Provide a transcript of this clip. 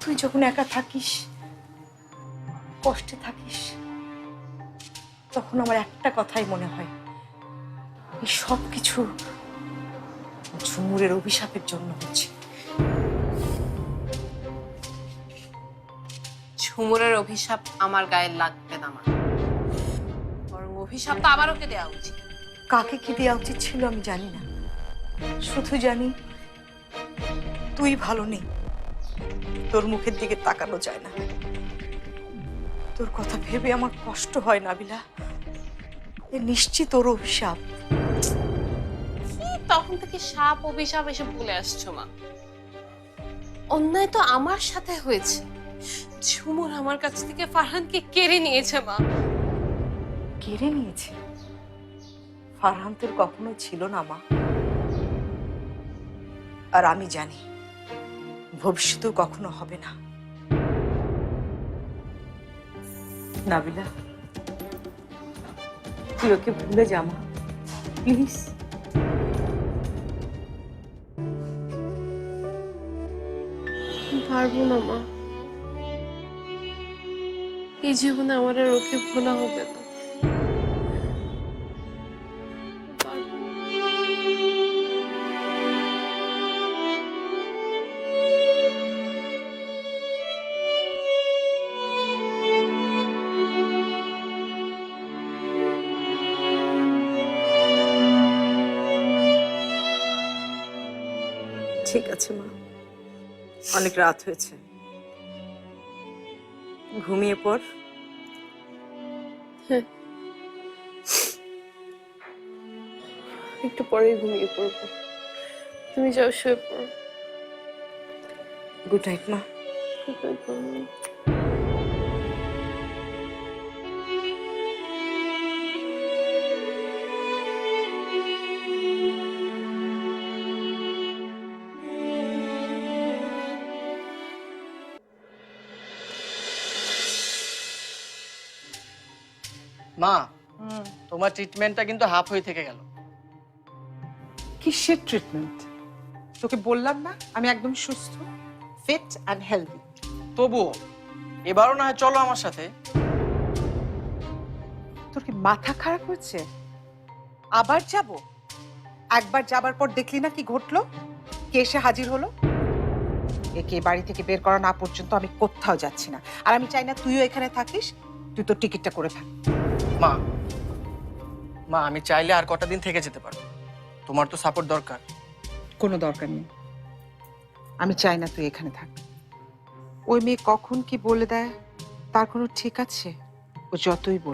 তুই যখন একা থাকিস, কষ্টে থাকিস, তখন আমার একটা কথাই মনে হয়, এই সব কিছু ঝুমুরের অভিশাপের জন্য হচ্ছে। ঝুমুরের অভিশাপ আমার গায়ে লাগবে না মা, বরং অভিশাপ তো আবার ওকে দেওয়া উচিত। কাকে কি দেওয়া উচিত ছিল আমি জানি না, শুধু জানি তুই ভালো নেই, তোর মুখের দিকে তাকানো যায় না। তোর কথা ভেবে আমার কষ্ট হয় নাবিলা, এ নিশ্চিত তোর অভিশাপ। তখন থেকে সাপ অভিশাপ এসে বলে আসছো মা। অন্যায় তো আমার সাথে হয়েছে, ঝুমুর আমার কাছ থেকে ফারহানকে কেড়ে নিয়েছে মা। কেড়ে নিয়েছে? ফারহান তোর কখনো ছিল না মা, আর আমি জানি ভবিষ্যতেও কখনো হবে না। নাবিলা, তুই ওকে ভুলে যা মা, প্লিজ। পারবো না মা, এই জীবনে আমার আর ওকে ভোলা হবে না। ঠিক আছে মা, অনেক রাত হয়েছে, ঘুমিয়ে পড়। একটু পরে ঘুমিয়ে পড়বো, তুমি যাও শুয়ে পড়ো। গুড নাইট মা। মা, তোমার ট্রিটমেন্টটা কিন্তু হাফ হয়ে থেকে গেল। কিসের ট্রিটমেন্ট? তোকে বললাম না আমি একদম সুস্থ, ফিট অ্যান্ড হেলদি। তবুও এবারও না হয় চলো আমার সাথে। তোর কি মাথা খারাপ হচ্ছে? আবার যাব? একবার যাবার পর দেখলি না কি ঘটলো, কে এসে হাজির হলো। একে বাড়ি থেকে বের করা না পর্যন্ত আমি কোথাও যাচ্ছি না, আর আমি চাই না তুইও এখানে থাকিস। তুই তোর টিকিটটা করে ফেল। মা, মা আমি চাইলে আর কটা দিন থেকে যেতে পারবো, তোমার তো সাপোর্ট দরকার। কোনো দরকার নেই, আমি চাই না তুই এখানে থাক। ওই মেয়ে কখন কি বলে দেয় তার কোনো ঠিক আছে? ও যতই বল